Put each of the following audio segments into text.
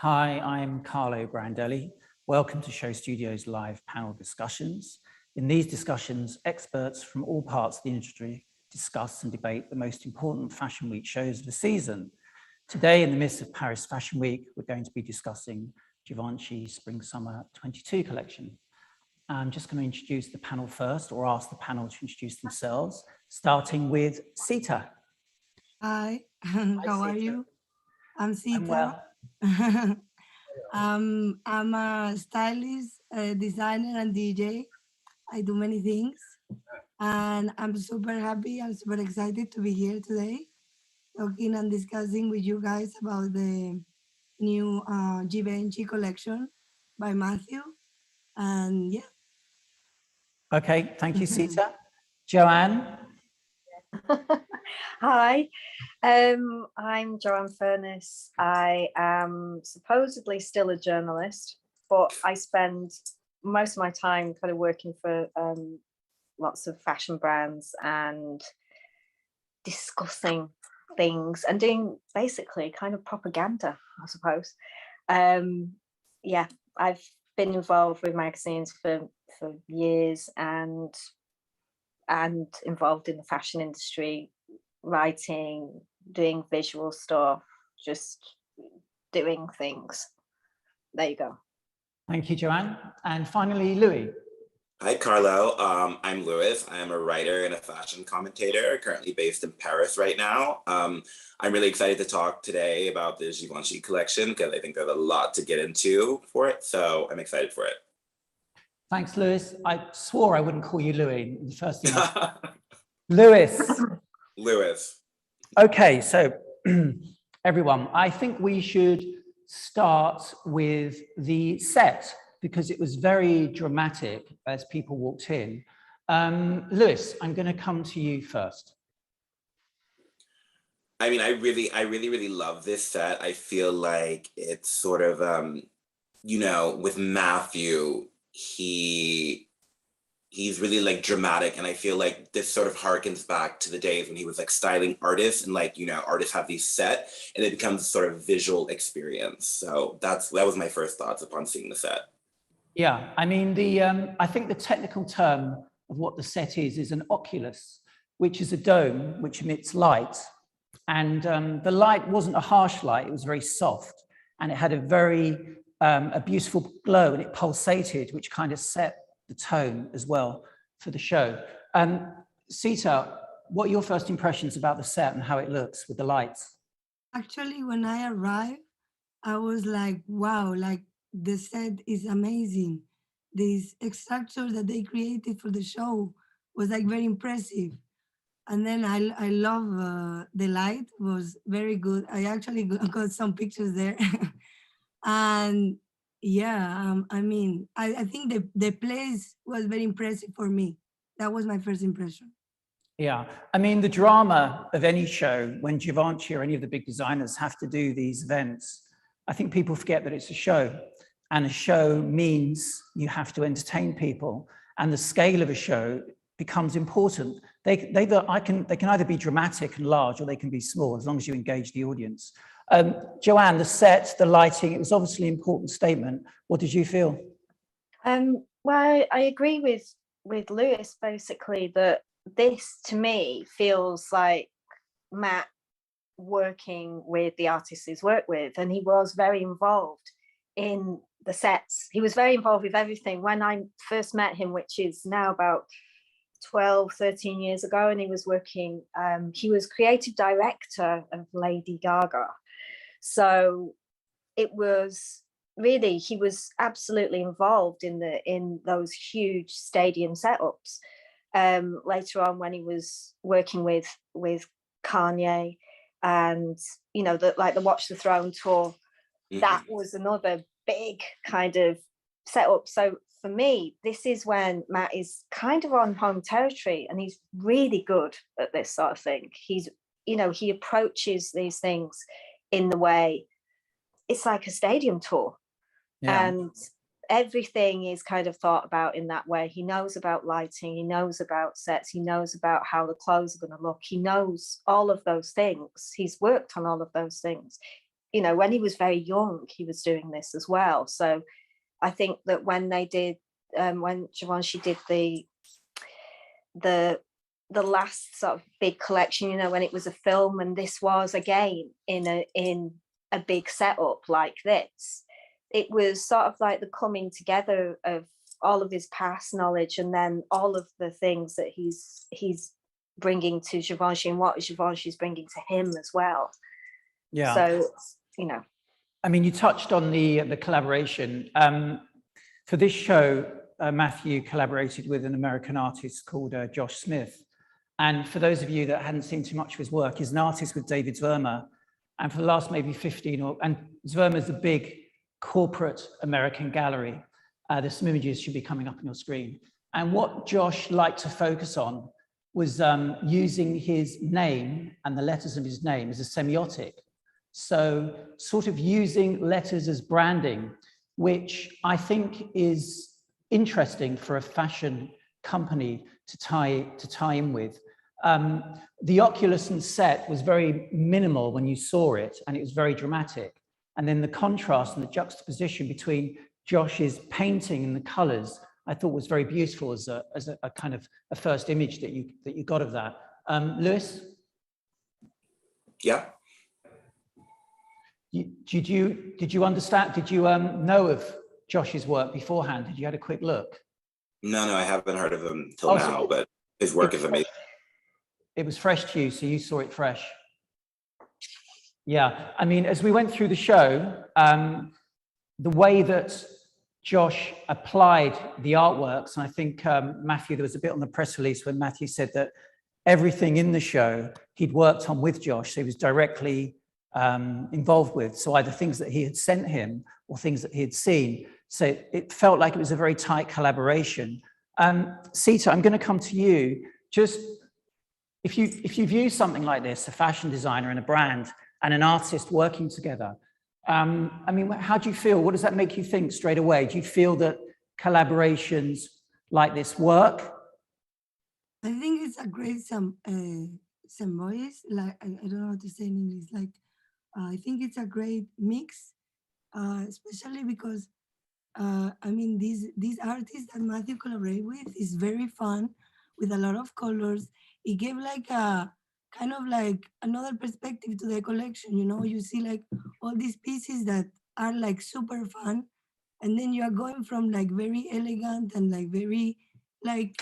Hi, I'm Carlo Brandelli. Welcome to Show Studio's live panel discussions. In these discussions, experts from all parts of the industry discuss and debate the most important Fashion Week shows of the season. Today, in the midst of Paris Fashion Week, we're going to be discussing Givenchy Spring Summer 22 collection. I'm just going to introduce the panel first, or ask the panel to introduce themselves, starting with Sita. Hi, how are you? I'm Sita. I'm well. I'm a stylist, a designer, and DJ. I do many things, and I'm super happy. I'm super excited to be here today, talking and discussing with you guys about the new Givenchy collection by Matthew. And yeah. Okay, thank you, Sita. Joanne. Hi, I'm Joanne Furniss. I am supposedly still a journalist, but I spend most of my time kind of working for lots of fashion brands and discussing things and doing basically kind of propaganda, I suppose. Yeah, I've been involved with magazines for years and involved in the fashion industry, writing, doing visual stuff, just doing things. There you go. Thank you, Joanne. And finally, Louis. Hi, Carlo. I'm Louis. I'm a writer and a fashion commentator, currently based in Paris right now. I'm really excited to talk today about the Givenchy collection because I think there's a lot to get into for it. So I'm excited for it. Thanks, Louis. I swore I wouldn't call you Louis. The first thing Louis. Louis. Okay, so everyone, I think we should start with the set because it was very dramatic as people walked in. Louis, I'm going to come to you first. I mean, I really love this set. I feel like it's sort of, you know, with Matthew, he's really like dramatic, and I feel like this sort of harkens back to the days when he was like styling artists, and like, you know, artists have these set and it becomes sort of visual experience. So that was my first thoughts upon seeing the set. Yeah, I mean, I think the technical term of what the set is an oculus, which is a dome which emits light. And the light wasn't a harsh light, it was very soft, and it had a beautiful glow, and it pulsated, which kind of set the tone as well for the show. Sita, what are your first impressions about the set and how it looks with the lights? Actually, when I arrived, I was like, wow, like the set is amazing. This structure that they created for the show was like very impressive. And then I love the light was very good. I actually got some pictures there. And yeah, I mean, I think the place was very impressive for me. That was my first impression. Yeah, I mean, the drama of any show when Givenchy or any of the big designers have to do these events, I think people forget that it's a show, and a show means you have to entertain people, and the scale of a show becomes important. They can either be dramatic and large, or they can be small, as long as you engage the audience. Joanne, the set, the lighting, it was obviously an important statement. What did you feel? Well, I agree with Louis, basically, that this to me feels like Matt working with the artists he's worked with, and he was very involved in the sets. He was very involved with everything. When I first met him, which is now about 12, 13 years ago, and he was working, he was creative director of Lady Gaga. So it was really, he was absolutely involved in those huge stadium setups. Later on, when he was working with Kanye, and you know, the Watch the Throne tour, that was another big kind of setup. So for me, this is when Matt is kind of on home territory, and he's really good at this sort of thing. He's, you know, he approaches these things in the way it's like a stadium tour. Yeah. And everything is kind of thought about in that way. He knows about lighting, he knows about sets, he knows about how the clothes are going to look. He knows all of those things. He's worked on all of those things. you know, when he was very young, he was doing this as well. So I think that when they did, when Givenchy did the last sort of big collection, you know, when it was a film, and this was again in a big setup like this, it was sort of like the coming together of all of his past knowledge, and then all of the things that he's bringing to Givenchy, and what Givenchy is bringing to him as well. Yeah. So, you know, I mean, you touched on the collaboration. For this show, Matthew collaborated with an American artist called Josh Smith. And for those of you that hadn't seen too much of his work, he's an artist with David Zwirner. And for the last maybe 15 and Zwirner's a big corporate American gallery. There's some images should be coming up on your screen. And what Josh liked to focus on was using his name and the letters of his name as a semiotic. So sort of using letters as branding, which I think is interesting for a fashion company to tie in with. The Oculus and set was very minimal when you saw it, and it was very dramatic. And then the contrast and the juxtaposition between Josh's painting and the colors, I thought was very beautiful as a kind of a first image that you got of that. Louis? Yeah. Did you understand? Did you know of Josh's work beforehand? Did you had a quick look? No, I haven't heard of him till now, but his work is amazing. It was fresh to you, so you saw it fresh. Yeah, I mean, as we went through the show, the way that Josh applied the artworks, and I think, Matthew, there was a bit on the press release when Matthew said that everything in the show he'd worked on with Josh, so he was directly involved with, so either things that he had sent him or things that he had seen. So it felt like it was a very tight collaboration. Sita, I'm going to come to you. Just if you view something like this, a fashion designer and a brand and an artist working together, I mean, how do you feel? What does that make you think straight away? Do you feel that collaborations like this work? I think it's a great symbiosis. Like I don't know how to say in English. Like I think it's a great mix, especially because I mean these artists that Matthew collaborated with is very fun, with a lot of colors. It gave like a kind of like another perspective to the collection. You know, you see like all these pieces that are like super fun, and then you are going from like very elegant and like very like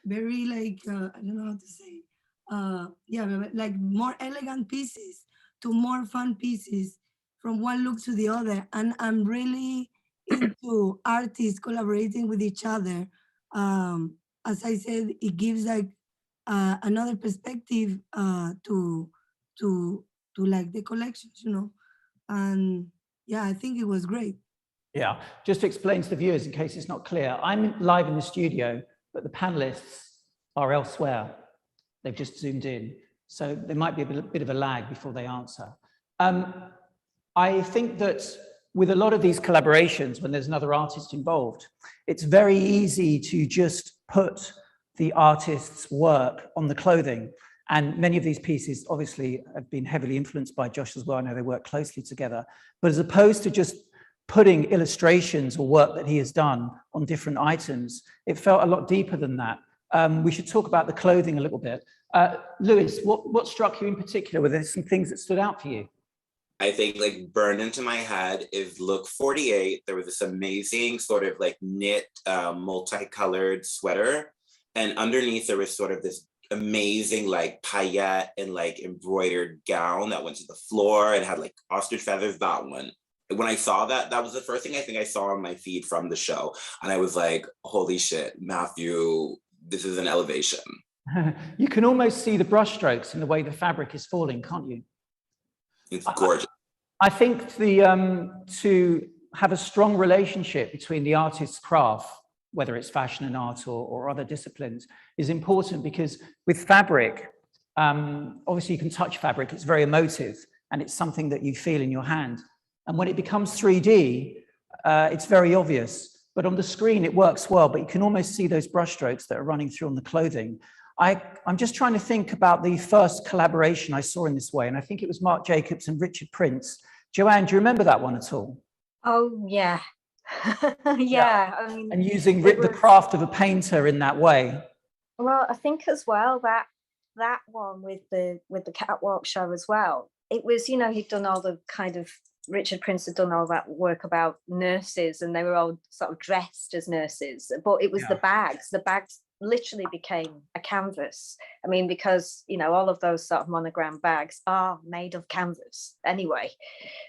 very like I don't know how to say yeah, like more elegant pieces to more fun pieces from one look to the other. And I'm really into artists collaborating with each other. As I said, it gives like another perspective to like the collections, you know. And yeah, I think it was great. Yeah, just to explain to the viewers in case it's not clear, I'm live in the studio, but the panelists are elsewhere. They've just zoomed in. So there might be a bit of a lag before they answer. I think that with a lot of these collaborations, when there's another artist involved, it's very easy to just put the artist's work on the clothing. And many of these pieces obviously have been heavily influenced by Josh as well. I know they work closely together, but as opposed to just putting illustrations or work that he has done on different items, it felt a lot deeper than that. We should talk about the clothing a little bit. Louis, what struck you in particular? Were there some things that stood out for you? I think like burned into my head is look 48. There was this amazing sort of like knit, multicolored sweater. And underneath there was sort of this amazing like paillette and like embroidered gown that went to the floor and had like ostrich feathers, that one. When I saw that, that was the first thing I think I saw on my feed from the show. And I was like, holy shit, Matthew, this is an elevation. You can almost see the brushstrokes in the way the fabric is falling, can't you? It's gorgeous. I think to have a strong relationship between the artist's craft, whether it's fashion and art or other disciplines, is important, because with fabric, obviously you can touch fabric, it's very emotive, and it's something that you feel in your hand. And when it becomes 3D, it's very obvious, but on the screen it works well, but you can almost see those brushstrokes that are running through on the clothing. I'm just trying to think about the first collaboration I saw in this way, and I think it was Marc Jacobs and Richard Prince. Joanne, do you remember that one at all? Oh, yeah. Yeah, I mean, and using the craft of a painter in that way. Well, I think as well that one with the catwalk show as well. It was, you know, he'd done all the kind of, Richard Prince had done all that work about nurses, and they were all sort of dressed as nurses, but it was the bags literally became a canvas. I mean, because, you know, all of those sort of monogram bags are made of canvas anyway.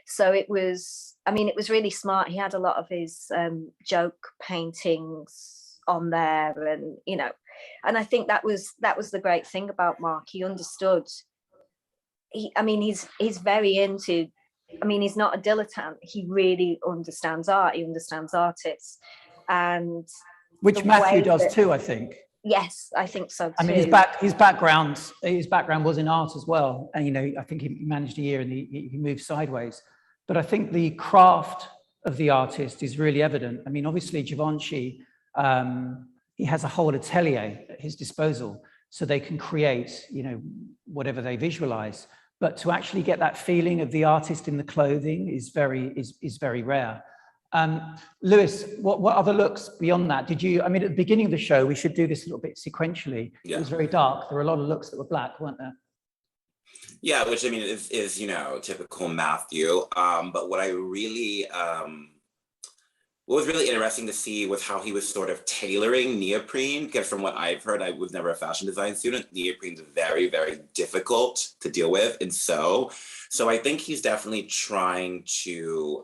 So it was, I mean, it was really smart. He had a lot of his joke paintings on there, and, you know, and I think that was the great thing about Marc. He understood. He's very into, I mean, he's not a dilettante. He really understands art. He understands artists, and which Matthew does too, I think. Yes, I think so too. I mean, his background was in art as well, and, you know, I think he managed a year and he moved sideways. But I think the craft of the artist is really evident. I mean, obviously Givenchy, he has a whole atelier at his disposal, so they can create, you know, whatever they visualize. But to actually get that feeling of the artist in the clothing is very rare. Louis, what other looks beyond that did you? I mean, at the beginning of the show, we should do this a little bit sequentially. Yeah. It was very dark. There were a lot of looks that were black, weren't there? Yeah, which, I mean, is you know, typical Matthew. But what I really what was really interesting to see was how he was sort of tailoring neoprene, because from what I've heard, I was never a fashion design student. Neoprene's very, very difficult to deal with and sew. So I think he's definitely trying to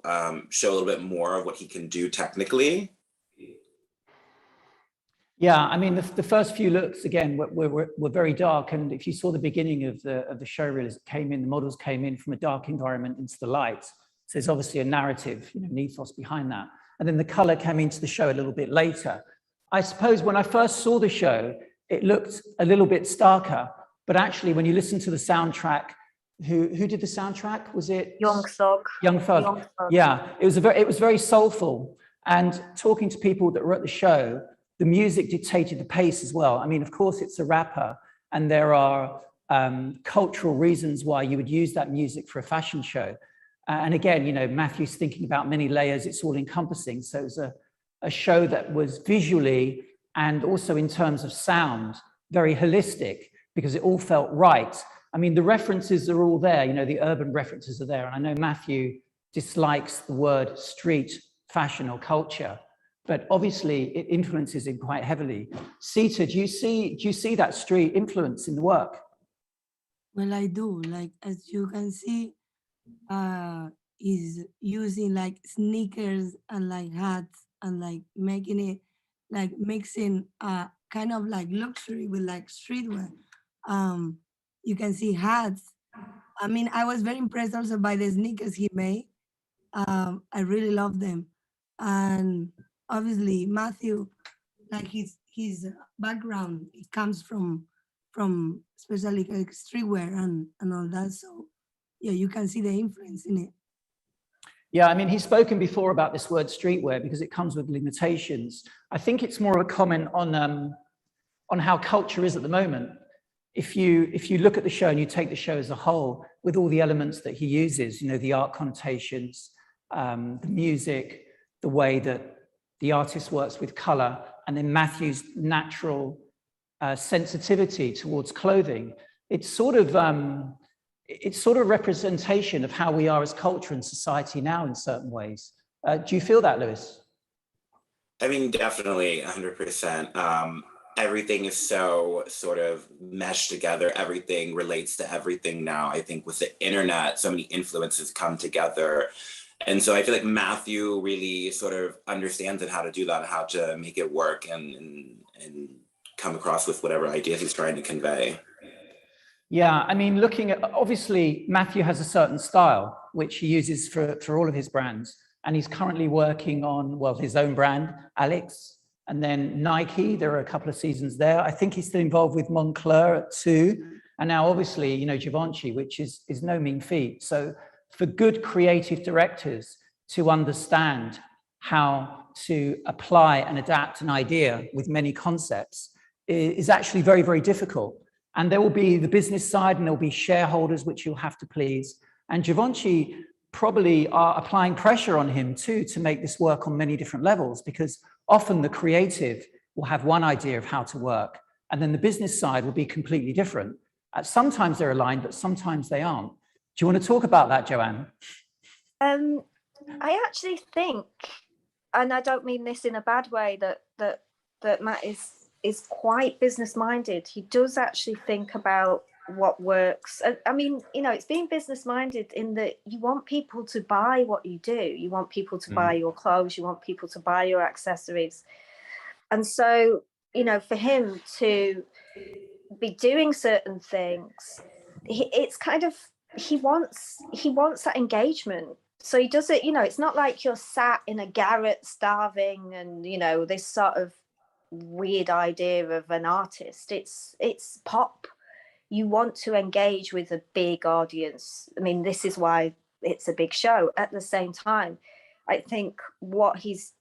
show a little bit more of what he can do technically. Yeah, I mean, the first few looks, again, were very dark. And if you saw the beginning of the show reel, as it came in, the models came in from a dark environment into the light. So there's obviously a narrative, you know, an ethos behind that. And then the color came into the show a little bit later. I suppose when I first saw the show, it looked a little bit starker, but actually when you listen to the soundtrack, who did the soundtrack? Was it? Young Thug. Young Thug. Yeah, it was very soulful. And talking to people that were at the show, the music dictated the pace as well. I mean, of course, it's a rapper, and there are cultural reasons why you would use that music for a fashion show. And again, you know, Matthew's thinking about many layers, it's all encompassing. So it was a show that was visually and also in terms of sound, very holistic, because it all felt right. I mean, the references are all there, you know, the urban references are there. And I know Matthew dislikes the word street fashion or culture, but obviously it influences him quite heavily. Sita, do you see that street influence in the work? Well, I do. Like, as you can see, is using like sneakers and like hats and like making it like mixing kind of like luxury with like streetwear. You can see hats. I mean, I was very impressed also by the sneakers he made. I really love them. And obviously Matthew, like his background, it comes from especially like streetwear and all that. So yeah, you can see the influence in it. Yeah, I mean, he's spoken before about this word streetwear because it comes with limitations. I think it's more of a comment on how culture is at the moment. If you look at the show and you take the show as a whole, with all the elements that he uses, you know, the art connotations, the music, the way that the artist works with color, and then Matthew's natural sensitivity towards clothing, it's sort of a representation of how we are as culture and society now in certain ways. Do you feel that, Louis? I mean, definitely 100%. Everything is so sort of meshed together. Everything relates to everything now. I think with the internet, so many influences come together. And so I feel like Matthew really sort of understands how to do that, how to make it work and come across with whatever ideas he's trying to convey. Yeah, I mean, looking at, obviously, Matthew has a certain style, which he uses for all of his brands. And he's currently working on, well, his own brand, Alex, and then Nike. There are a couple of seasons there. I think he's still involved with Moncler too. And now, obviously, you know, Givenchy, which is no mean feat. So for good creative directors to understand how to apply and adapt an idea with many concepts is actually very, very difficult. And there will be the business side, and there'll be shareholders, which you'll have to please. And Givenchy probably are applying pressure on him too, to make this work on many different levels, because often the creative will have one idea of how to work, and then the business side will be completely different. Sometimes they're aligned, but sometimes they aren't. Do you want to talk about that, Joanne? I actually think, and I don't mean this in a bad way, that Matt is quite business minded. He does actually think about what works. I mean, you know, it's being business minded in that you want people to buy what you do. You want people to buy your clothes. You want people to buy your accessories. And so, you know, for him to be doing certain things, it's kind of, he wants that engagement. So he does it, you know, it's not like you're sat in a garret starving and, you know, this sort of weird idea of an artist. It's pop. You want to engage with a big audience. I mean, this is why it's a big show. At the same time, I think what he's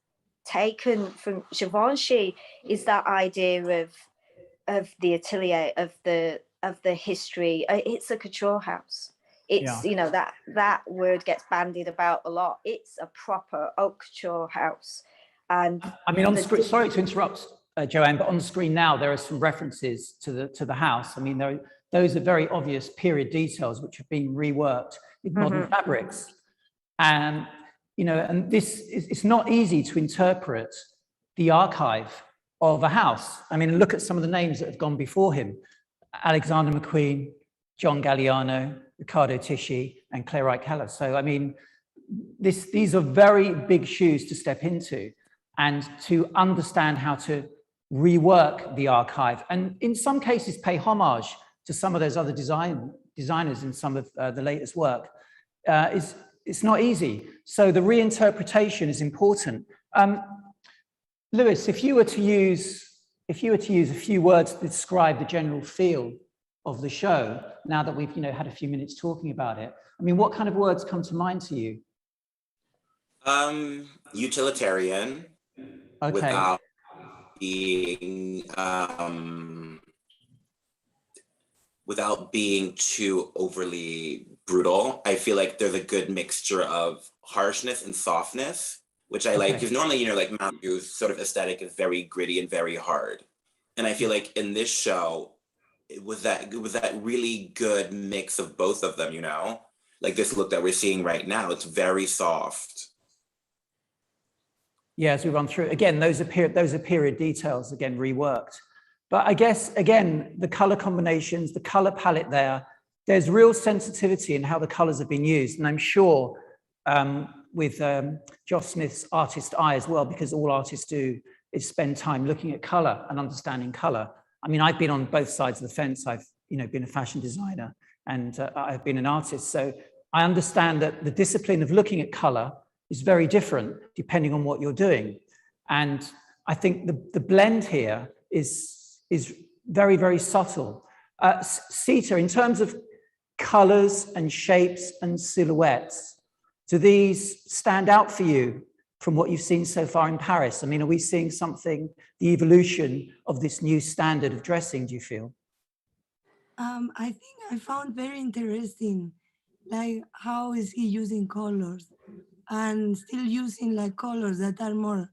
taken from Givenchy is that idea of the atelier, of the history. It's a couture house. It's, you know, that word gets bandied about a lot. It's a proper haute couture house. And I mean, on the screen, sorry to interrupt, Joanne, but on the screen now there are some references to the house. I mean, those are very obvious period details which have been reworked with modern fabrics. And you know, and it's not easy to interpret the archive of a house. I mean, look at some of the names that have gone before him: Alexander McQueen, John Galliano, Riccardo Tisci, and Clare Waight-Keller. So, I mean, these are very big shoes to step into, and to understand how to rework the archive, and in some cases pay homage to some of those other designers in some of the latest work. It's not easy. So the reinterpretation is important. Louis, if you were to use a few words to describe the general feel of the show, now that we've had a few minutes talking about it, I mean, what kind of words come to mind to you? Utilitarian, okay, without being too overly brutal. I feel like there's a good mixture of harshness and softness, which I like, because normally, like Matthew's sort of aesthetic is very gritty and very hard. And I feel like in this show, it was that really good mix of both of them, like this look that we're seeing right now. It's very soft. Yeah, as we run through, again, those are period details, again, reworked. But I guess, again, the color combinations, the color palette there's real sensitivity in how the colors have been used. And I'm sure with Josh Smith's artist eye as well, because all artists do is spend time looking at color and understanding color. I mean, I've been on both sides of the fence. I've been a fashion designer and I've been an artist. So I understand that the discipline of looking at color is very different depending on what you're doing. And I think the blend here is very, very subtle. Sita, in terms of colors and shapes and silhouettes, do these stand out for you from what you've seen so far in Paris? I mean, are we seeing something, the evolution of this new standard of dressing, do you feel? I think I found very interesting, like, how is he using colors and still using like colors that are more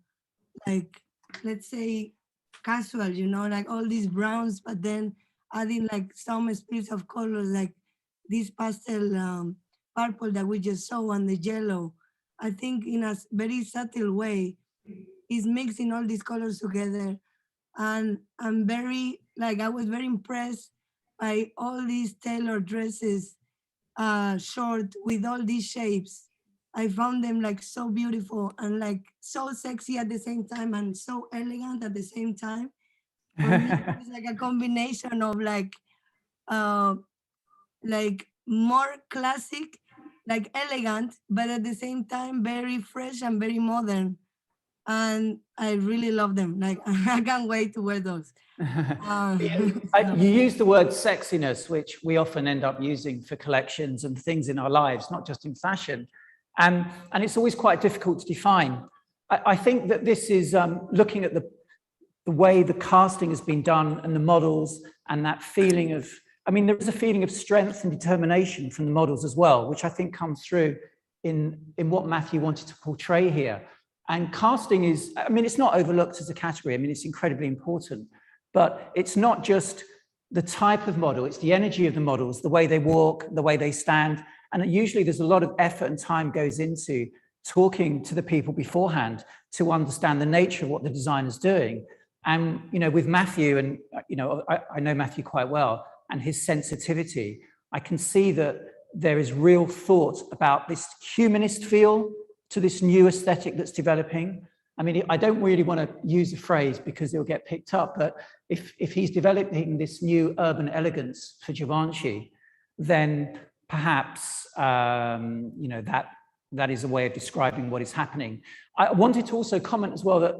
like, let's say, casual, like all these browns, but then adding like some splits of colors, like this pastel purple that we just saw and the yellow. I think in a very subtle way, he's mixing all these colors together. And I was very impressed by all these tailored dresses, short with all these shapes. I found them like so beautiful and like so sexy at the same time and so elegant at the same time. For me, it was like a combination of like more classic, like elegant, but at the same time very fresh and very modern. And I really love them. Like, I can't wait to wear those. You use the word sexiness, which we often end up using for collections and things in our lives, not just in fashion. And it's always quite difficult to define. I think that this is looking at the way the casting has been done and the models and that feeling of, I mean, there is a feeling of strength and determination from the models as well, which I think comes through in what Matthew wanted to portray here. And casting is, I mean, it's not overlooked as a category. I mean, it's incredibly important, but it's not just the type of model, it's the energy of the models, the way they walk, the way they stand. And usually there's a lot of effort and time goes into talking to the people beforehand to understand the nature of what the designer's doing. And, you know, with Matthew, and, you know, I know Matthew quite well, and his sensitivity, I can see that there is real thought about this humanist feel to this new aesthetic that's developing. I mean, I don't really want to use the phrase because it'll get picked up, but if he's developing this new urban elegance for Givenchy, then perhaps, you know, that is a way of describing what is happening. I wanted to also comment as well that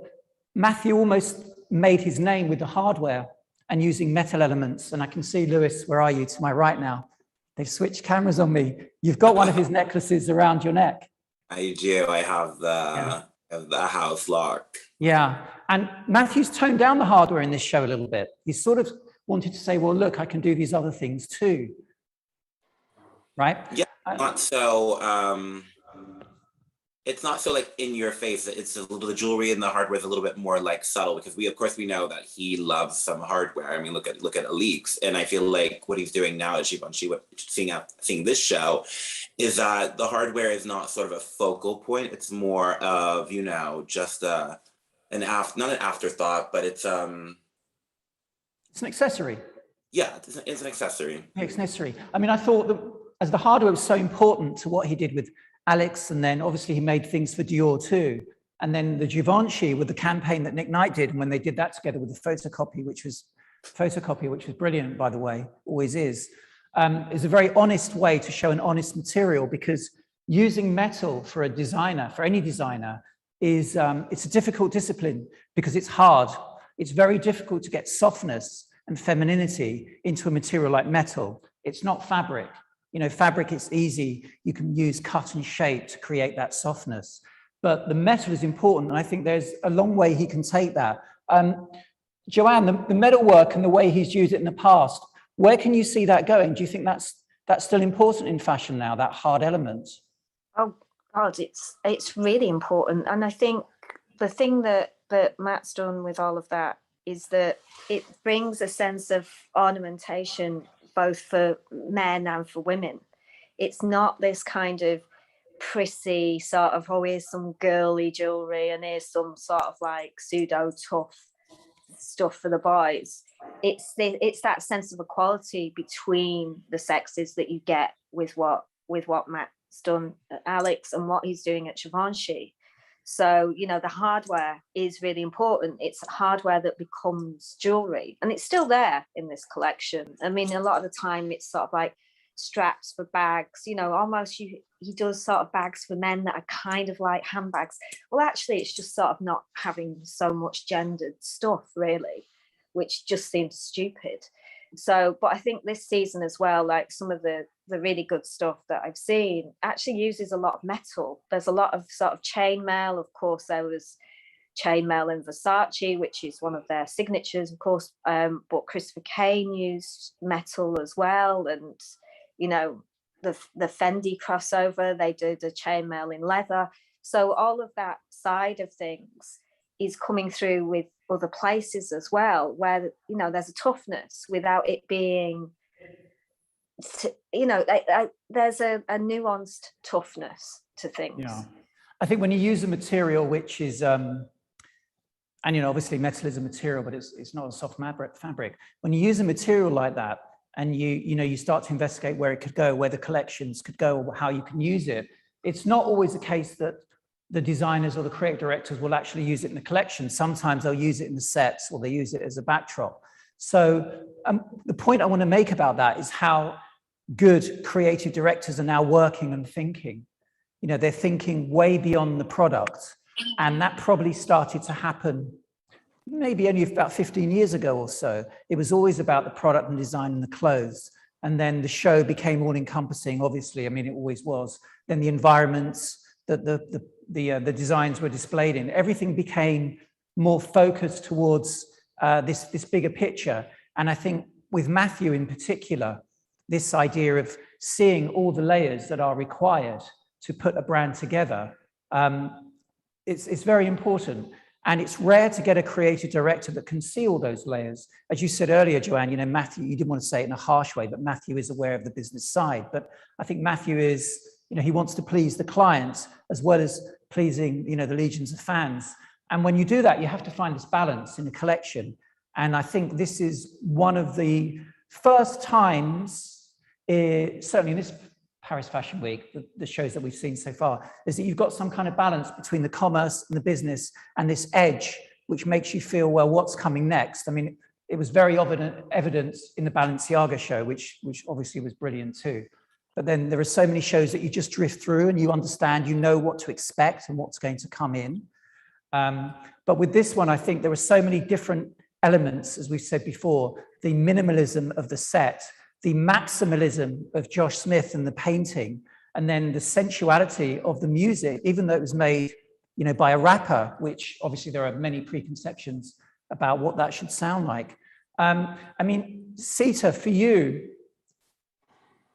Matthew almost made his name with the hardware and using metal elements. And I can see, Louis, where are you? To my right now. They've switched cameras on me. You've got one of his necklaces around your neck. I do. I have the house lock. Yeah. And Matthew's toned down the hardware in this show a little bit. He sort of wanted to say, well, look, I can do these other things too. Right? Yeah, not so, it's not so like in your face. It's a little, the jewelry and the hardware is a little bit more like subtle, because we, of course, we know that he loves some hardware. I mean, look at Alix, and I feel like what he's doing now at Givenchy, seeing this show, is that the hardware is not sort of a focal point. It's more of, you know, just not an afterthought, but it's an accessory. Yeah, it's an accessory. Yeah, it's necessary. I mean, I thought that as the hardware was so important to what he did with Alex, and then obviously he made things for Dior too. And then the Givenchy with the campaign that Nick Knight did, and when they did that together with the photocopy, which was brilliant, by the way, always is a very honest way to show an honest material, because using metal for a designer, for any designer, is it's a difficult discipline because it's hard. It's very difficult to get softness and femininity into a material like metal. It's not fabric. You know, fabric, it's easy. You can use cut and shape to create that softness. But the metal is important, and I think there's a long way he can take that. Joanne, the metalwork and the way he's used it in the past, where can you see that going? Do you think that's still important in fashion now, that hard element? Oh God, it's really important. And I think the thing that Matt's done with all of that is that it brings a sense of ornamentation both for men and for women. It's not this kind of prissy sort of, oh, here's some girly jewelry and here's some sort of like pseudo tough stuff for the boys. It's that sense of equality between the sexes that you get with what Matt's done at Alex and what he's doing at Givenchy. So, you know, the hardware is really important. It's hardware that becomes jewelry, and it's still there in this collection. I mean, a lot of the time it's sort of like straps for bags, you know, almost he does sort of bags for men that are kind of like handbags. Well, actually, it's just sort of not having so much gendered stuff, really, which just seems stupid. So, but I think this season as well, like some of the really good stuff that I've seen actually uses a lot of metal. There's a lot of sort of chainmail. Of course, there was chainmail in Versace, which is one of their signatures, of course. But Christopher Kane used metal as well. And, you know, the Fendi crossover, they do the chainmail in leather. So all of that side of things is coming through with other places as well, where, you know, there's a toughness without it being, you know, there's a nuanced toughness to things. Yeah, I think when you use a material which is, and you know, obviously metal is a material, but it's not a soft fabric. When you use a material like that, and you start to investigate where it could go, where the collections could go, or how you can use it, it's not always the case that the designers or the creative directors will actually use it in the collection. Sometimes they'll use it in the sets, or they use it as a backdrop. So the point I want to make about that is how good creative directors are now working and thinking. You know, they're thinking way beyond the product. And that probably started to happen maybe only about 15 years ago or so. It was always about the product and design and the clothes. And then the show became all encompassing, obviously. I mean, it always was. Then the environments that the designs were displayed in, everything became more focused towards this bigger picture. And I think with Matthew in particular, this idea of seeing all the layers that are required to put a brand together, it's very important. And it's rare to get a creative director that can see all those layers. As you said earlier, Joanne, you know, Matthew, you didn't want to say it in a harsh way, but Matthew is aware of the business side. But I think Matthew is, you know, he wants to please the clients as well as pleasing, you know, the legions of fans. And when you do that, you have to find this balance in the collection. And I think this is one of the first times, certainly in this Paris Fashion Week, the shows that we've seen so far, is that you've got some kind of balance between the commerce and the business and this edge, which makes you feel, well, what's coming next? I mean, it was very evident in the Balenciaga show, which obviously was brilliant too. But then there are so many shows that you just drift through and you understand, you know what to expect and what's going to come in. But with this one, I think there are so many different elements, as we've said before, the minimalism of the set, the maximalism of Josh Smith and the painting, and then the sensuality of the music, even though it was made, you know, by a rapper, which obviously there are many preconceptions about what that should sound like. I mean, Sita, for you,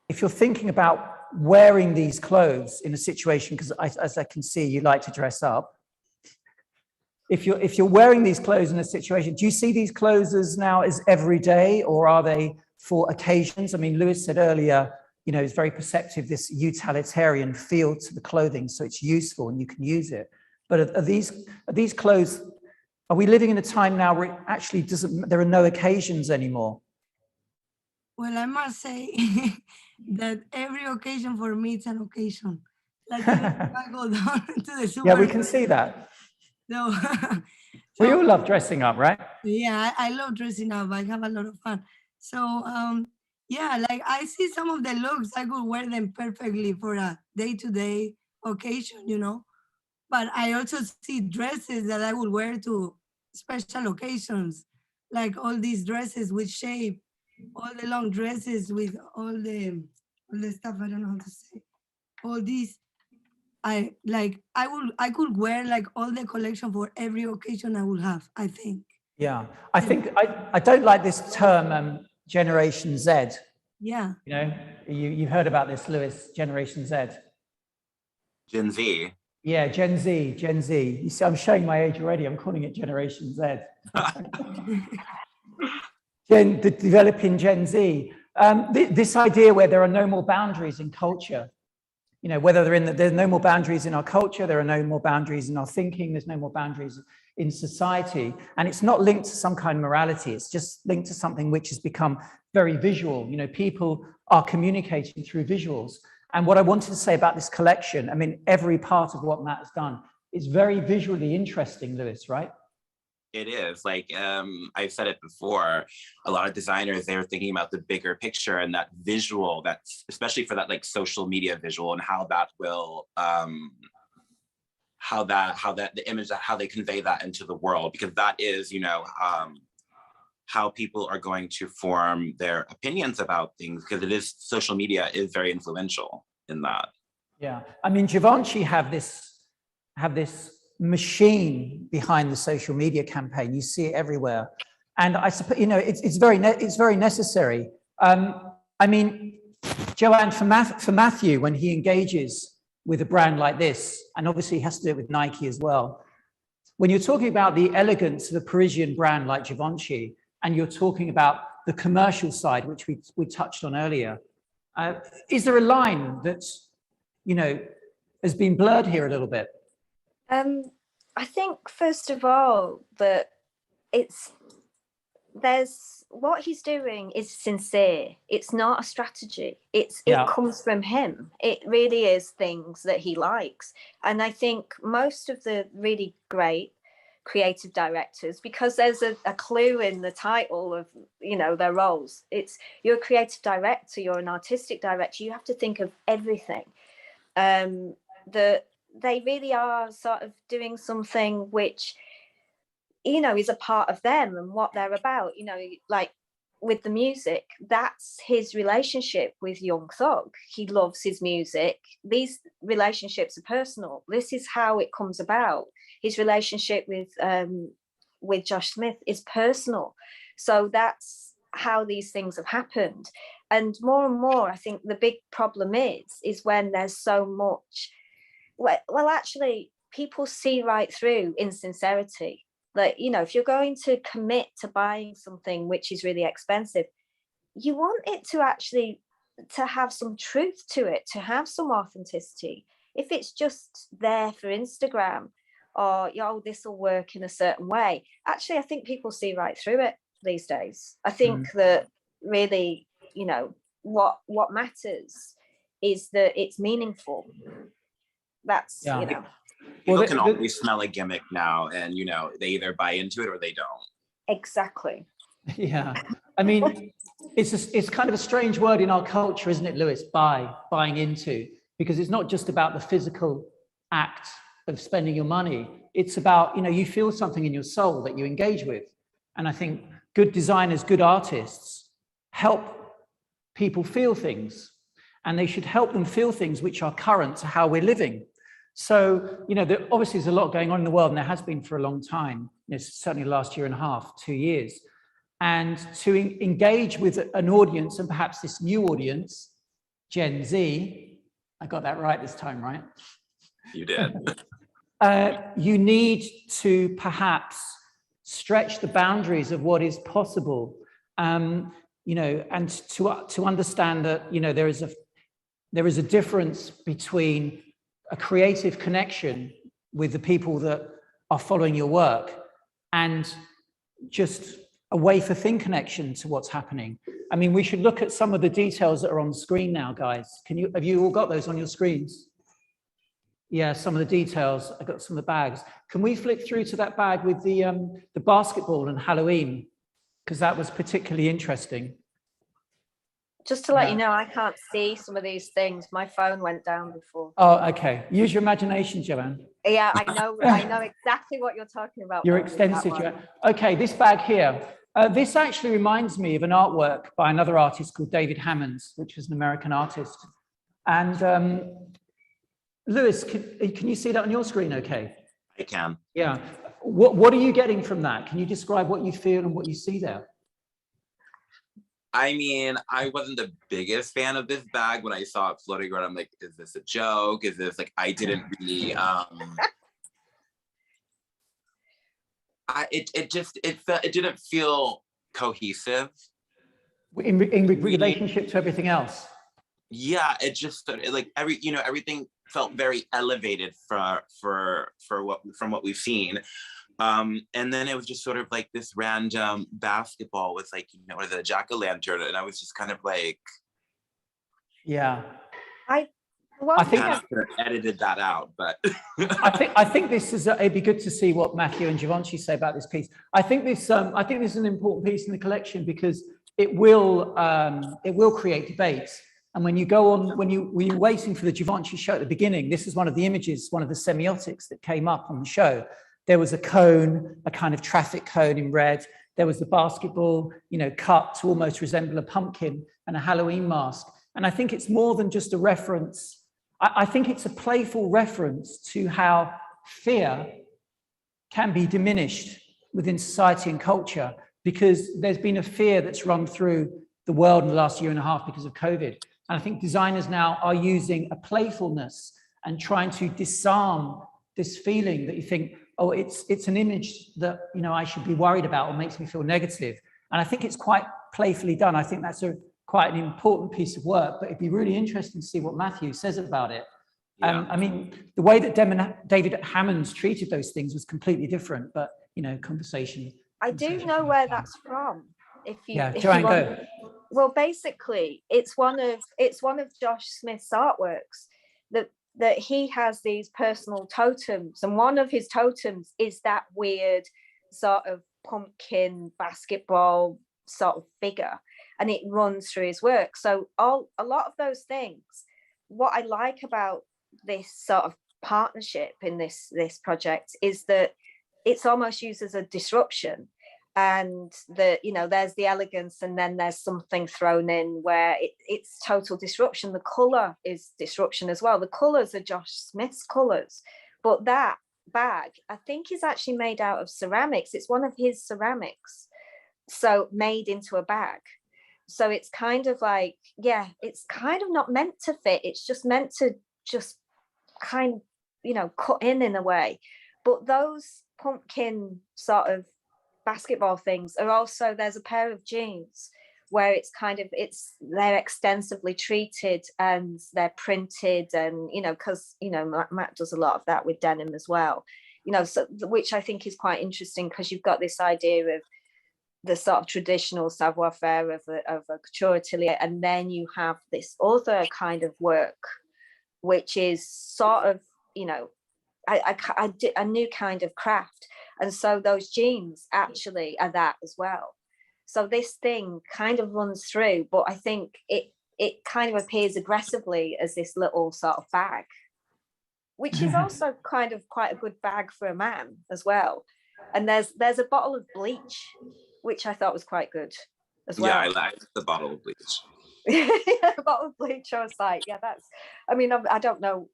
if you're thinking about wearing these clothes in a situation, because as I can see, you like to dress up. If you're wearing these clothes in a situation, do you see these clothes as every day, or are they for occasions? I mean, Louis said earlier, you know, it's very perceptive, this utilitarian feel to the clothing, so it's useful and you can use it. But are these clothes, are we living in a time now where it actually there are no occasions anymore? Well, I must say that every occasion for me, it's an occasion. Like if I go down to the supermarket. Yeah, we can see that. No. We all love dressing up, right? Yeah, I love dressing up. I have a lot of fun. So, yeah, like I see some of the looks, I could wear them perfectly for a day-to-day occasion, you know. But I also see dresses that I would wear to special occasions, like all these dresses with shape, all the long dresses with all the stuff, I don't know how to say, all these. I could wear like all the collection for every occasion I would have, I think. Yeah, I think I don't like this term Generation Z. Yeah. You know, you've heard about this, Louis, Generation Z. Gen Z. Yeah, Gen Z. You see, I'm showing my age already. I'm calling it Generation Z. The developing Gen Z. This idea where there are no more boundaries in culture. You know, whether there's no more boundaries in our culture, there are no more boundaries in our thinking, there's no more boundaries in society. And it's not linked to some kind of morality, it's just linked to something which has become very visual. You know, people are communicating through visuals. And what I wanted to say about this collection, I mean, every part of what Matt has done is very visually interesting, Louis, right? It is. Like, I've said it before, a lot of designers, they're thinking about the bigger picture and that visual, that's especially for that like social media visual, and how that will, how the image, how they convey that into the world, because that is, you know, how people are going to form their opinions about things, because it is, social media is very influential in that. Yeah, I mean, Givenchy have this machine behind the social media campaign. You see it everywhere, and I suppose, you know, it's very necessary. I mean, Joanne, for Matthew, when he engages with a brand like this, and obviously he has to do it with Nike as well. When you're talking about the elegance of a Parisian brand like Givenchy, and you're talking about the commercial side, which we touched on earlier, is there a line that, you know, has been blurred here a little bit? I think, first of all, that what he's doing is sincere. It's not a strategy. It comes from him. It really is things that he likes. And I think most of the really great creative directors, because there's a clue in the title of, you know, their roles. It's, you're a creative director, you're an artistic director, you have to think of everything. They really are sort of doing something which, you know, is a part of them and what they're about. You know, like with the music, that's his relationship with Young Thug. He loves his music. These relationships are personal. This is how it comes about. His relationship with with Josh Smith is personal. So that's how these things have happened. And more, I think the big problem is when there's so much, well, actually, people see right through insincerity. Like, you know, if you're going to commit to buying something which is really expensive, you want it to actually to have some truth to it, to have some authenticity. If it's just there for Instagram, or, oh, this will work in a certain way, actually, I think people see right through it these days. I think that really, you know, what matters is that it's meaningful. That's, you know. People can always smell a gimmick now, and, you know, they either buy into it or they don't. Exactly. Yeah. I mean, it's kind of a strange word in our culture, isn't it, Louis? Buying into, because it's not just about the physical act of spending your money. It's about, you know, you feel something in your soul that you engage with. And I think good designers, good artists help people feel things, and they should help them feel things which are current to how we're living. So, you know, obviously there's a lot going on in the world, and there has been for a long time, you know, certainly the last year and a half, 2 years. And to engage with an audience, and perhaps this new audience, Gen Z, I got that right this time, right? You did. You need to perhaps stretch the boundaries of what is possible, you know, and to understand that, you know, there is a difference between a creative connection with the people that are following your work and just a wafer thin connection to what's happening. I mean, we should look at some of the details that are on the screen now, guys. Have you all got those on your screens? Yeah, some of the details. I got some of the bags. Can we flick through to that bag with the basketball and Halloween? Because that was particularly interesting. Just to let you know, I can't see some of these things. My phone went down before. Oh, okay. Use your imagination, Joanne. Yeah, I know exactly what you're talking about. You're extensive, Joanne. Okay, this bag here. This actually reminds me of an artwork by another artist called David Hammonds, which was an American artist. And Louis, can you see that on your screen okay? I can. Yeah. What are you getting from that? Can you describe what you feel and what you see there? I mean, I wasn't the biggest fan of this bag when I saw it floating around. I'm like, is this a joke? Is this like, I didn't really, it didn't feel cohesive. In relationship to everything else? Yeah, it just, like, everything felt very elevated from what we've seen. And then it was just sort of like this random basketball with, like, you know, or the jack-o'-lantern, and I was just kind of like, yeah. I think I could have edited that out, but I think this is it'd be good to see what Matthew and Givenchy say about this piece. I think this is an important piece in the collection because it will create debates. And when you go on, when you were waiting for the Givenchy show at the beginning, this is one of the images, one of the semiotics that came up on the show. There was a cone, a kind of traffic cone in red. There was the basketball, you know, cut to almost resemble a pumpkin, and a Halloween mask. And I think it's more than just a reference. I think it's a playful reference to how fear can be diminished within society and culture, because there's been a fear that's run through the world in the last year and a half because of COVID. And I think designers now are using a playfulness and trying to disarm this feeling that you think, oh, it's an image that, you know, I should be worried about or makes me feel negative. And I think it's quite playfully done. I think that's quite an important piece of work, but it'd be really interesting to see what Matthew says about it. Yeah. I mean, the way that David Hammonds treated those things was completely different, but, you know, conversation. I do know where that's from. If you Joanne, want. go. Well, basically, it's one of Josh Smith's artworks that he has these personal totems, and one of his totems is that weird sort of pumpkin basketball sort of figure, and it runs through his work. So a lot of those things, what I like about this sort of partnership in this project is that it's almost used as a disruption. And there's the elegance, and then there's something thrown in where it's total disruption. The color is disruption as well. The colors are Josh Smith's colors, but that bag, I think, is actually made out of ceramics. It's one of his ceramics, so made into a bag. So it's kind of like, yeah, it's kind of not meant to fit. It's just meant to just kind of, you know, cut in a way. But those pumpkin sort of basketball things are also, there's a pair of jeans where it's kind of, they're extensively treated and they're printed, and, you know, because, you know, Matt does a lot of that with denim as well, you know, so, which I think is quite interesting, because you've got this idea of the sort of traditional savoir-faire of a couture atelier, and then you have this other kind of work, which is sort of, you know, I did a new kind of craft. And so those jeans actually are that as well. So this thing kind of runs through, but I think it kind of appears aggressively as this little sort of bag, which is also kind of quite a good bag for a man as well. And there's a bottle of bleach, which I thought was quite good as well. Yeah, I like the bottle of bleach. A bottle of bleach. I was like, yeah, that's, I mean, I don't know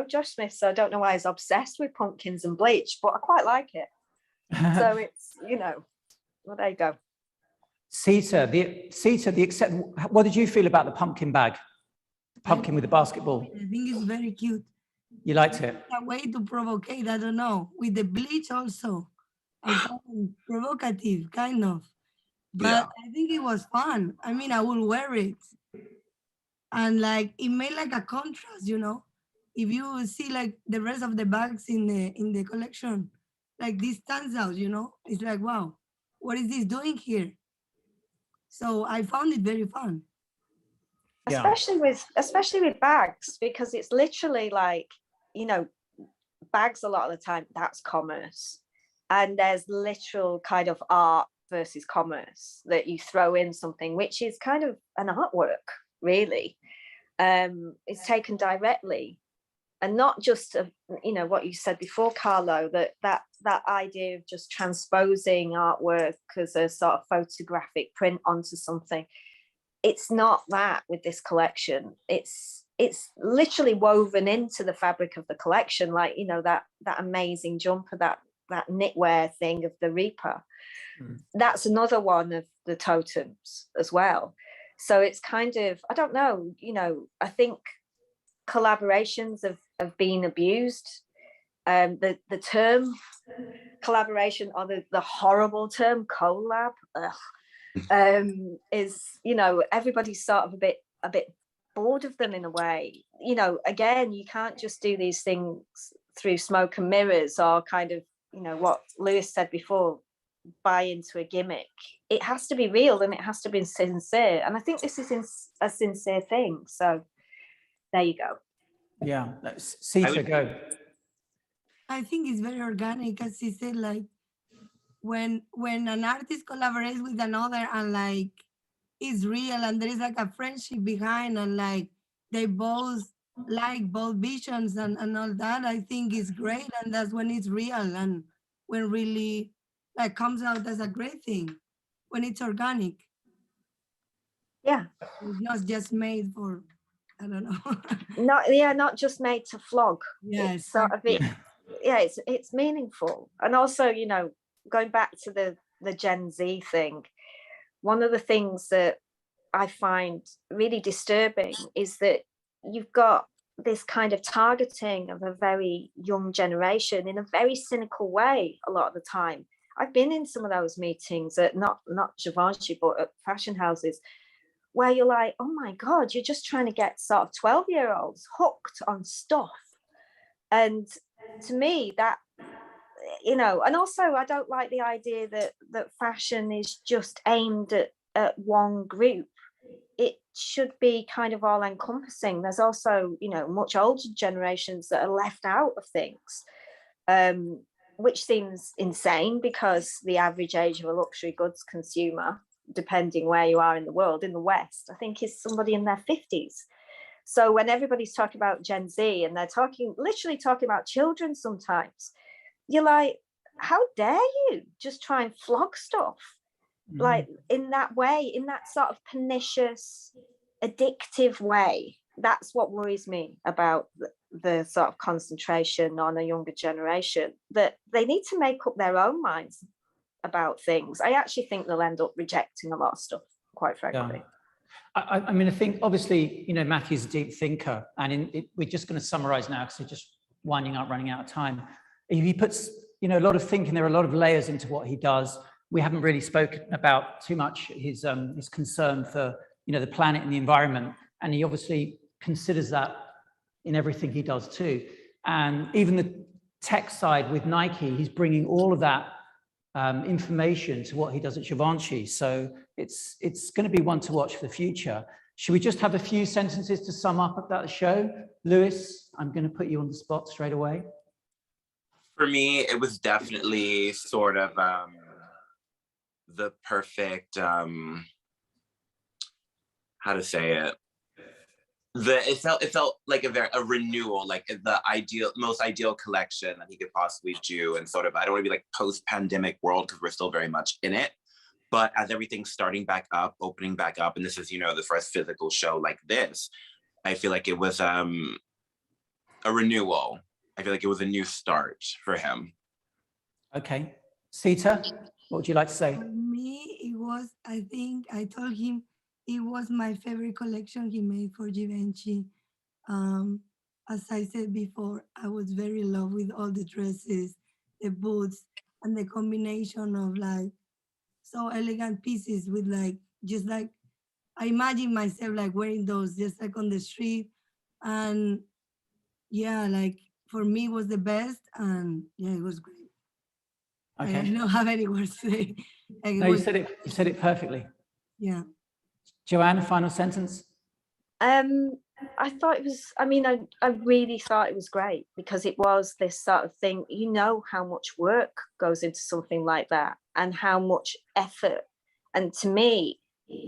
Josh Smith, so I don't know why he's obsessed with pumpkins and bleach, but I quite like it. So it's, you know, well, there you go. Sita, what did you feel about the pumpkin bag? Pumpkin with the basketball. I think it's very cute. You liked it? A way to provocate, I don't know. With the bleach also. I found it provocative, kind of. But Yeah. I think it was fun. I mean, I will wear it. And like, it made like a contrast, you know? If you see like the rest of the bags in the collection, like this stands out, you know? It's like, wow, what is this doing here? So I found it very fun. Yeah. Especially with bags, because it's literally like, you know, bags a lot of the time, that's commerce. And there's literal kind of art versus commerce, that you throw in something which is kind of an artwork, really. It's taken directly, and not just you know, what you said before, Carlo, that idea of just transposing artwork as a sort of photographic print onto something. It's not that with this collection. It's literally woven into the fabric of the collection, like, you know, that amazing jumper, that knitwear thing of the Reaper. That's another one of the totems as well. So it's kind of, I don't know, you know, I think collaborations have been abused. The term collaboration, or the horrible term collab, is, you know, everybody's sort of a bit bored of them in a way. You know, again, you can't just do these things through smoke and mirrors, or kind of, you know, what Louis said before, buy into a gimmick. It has to be real, and it has to be sincere. And I think this is a sincere thing. So there you go. Yeah, Sita, go. I think it's very organic, as he said, like when an artist collaborates with another, and like it's real, and there is like a friendship behind, and like they both like both visions and all that, I think is great. And that's when it's real, and when really like comes out as a great thing, when it's organic. Yeah. It's not just made for, I don't know. Not just made to flog. Yeah, it's sort of it. Yeah, it's meaningful. And also, you know, going back to the Gen Z thing, one of the things that I find really disturbing is that you've got this kind of targeting of a very young generation in a very cynical way a lot of the time. I've been in some of those meetings at not Givenchy, but at fashion houses, where you're like, oh my God, you're just trying to get sort of 12-year-olds hooked on stuff. And to me, that, you know, and also I don't like the idea that fashion is just aimed at one group. It should be kind of all encompassing. There's also, you know, much older generations that are left out of things, which seems insane, because the average age of a luxury goods consumer, depending where you are in the world, in the West, I think is somebody in their 50s. So when everybody's talking about Gen Z, and they're literally talking about children sometimes, you're like, how dare you just try and flog stuff like in that way, in that sort of pernicious, addictive way. that's what worries me about the sort of concentration on a younger generation, that they need to make up their own minds about things. I actually think they'll end up rejecting a lot of stuff, quite frankly. Yeah. I mean, I think obviously, you know, Matthew's a deep thinker, and we're just going to summarize now because we're just winding up, running out of time. He puts, you know, a lot of thinking. There are a lot of layers into what he does. We haven't really spoken about too much his concern for, you know, the planet and the environment, and he obviously considers that in everything he does too. And even the tech side with Nike, he's bringing all of that information to what he does at Givenchy. So it's going to be one to watch for the future. Should we just have a few sentences to sum up about the show? Louis, I'm going to put you on the spot straight away. For me, it was definitely sort of the perfect, how to say it? It felt like a renewal, like the most ideal collection that he could possibly do, and sort of, I don't want to be like post-pandemic world because we're still very much in it, but as everything's starting back up, opening back up, and this is, you know, the first physical show like this, I feel like it was a renewal. I feel like it was a new start for him. Okay, Sita, what would you like to say? For me, it was, I think I told him it was my favorite collection he made for Givenchy. As I said before, I was very in love with all the dresses, the boots, and the combination of like so elegant pieces with like, just like, I imagine myself like wearing those just like on the street. And yeah, like for me it was the best, and yeah, it was great. Okay. I don't have any words to say. Like, No, you said it perfectly. Yeah. Joanne, final sentence? I thought it was, I mean, I really thought it was great, because it was this sort of thing, you know how much work goes into something like that and how much effort. And to me,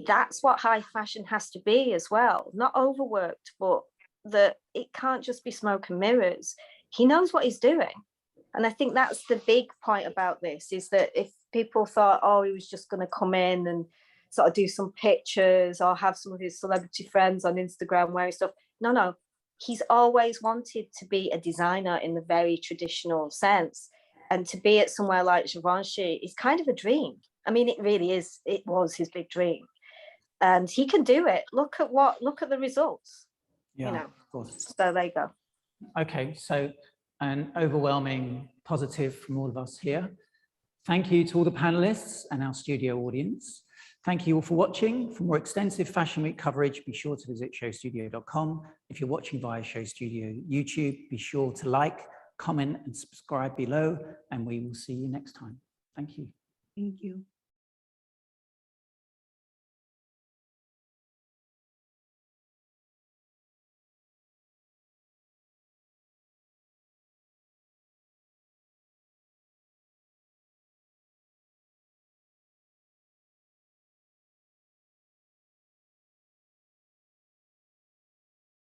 that's what high fashion has to be as well. Not overworked, but that it can't just be smoke and mirrors. He knows what he's doing. And I think that's the big point about this, is that if people thought, oh, he was just going to come in and sort of do some pictures or have some of his celebrity friends on Instagram wearing stuff. No, he's always wanted to be a designer in the very traditional sense. And to be at somewhere like Givenchy is kind of a dream. I mean, it really is. It was his big dream. And he can do it. Look at the results. Yeah, you know, of course. So there you go. Okay, so an overwhelming positive from all of us here. Thank you to all the panelists and our studio audience. Thank you all for watching. For more extensive Fashion Week coverage, be sure to visit showstudio.com. If you're watching via Show Studio YouTube, be sure to like, comment, and subscribe below, and we will see you next time. Thank you. Thank you.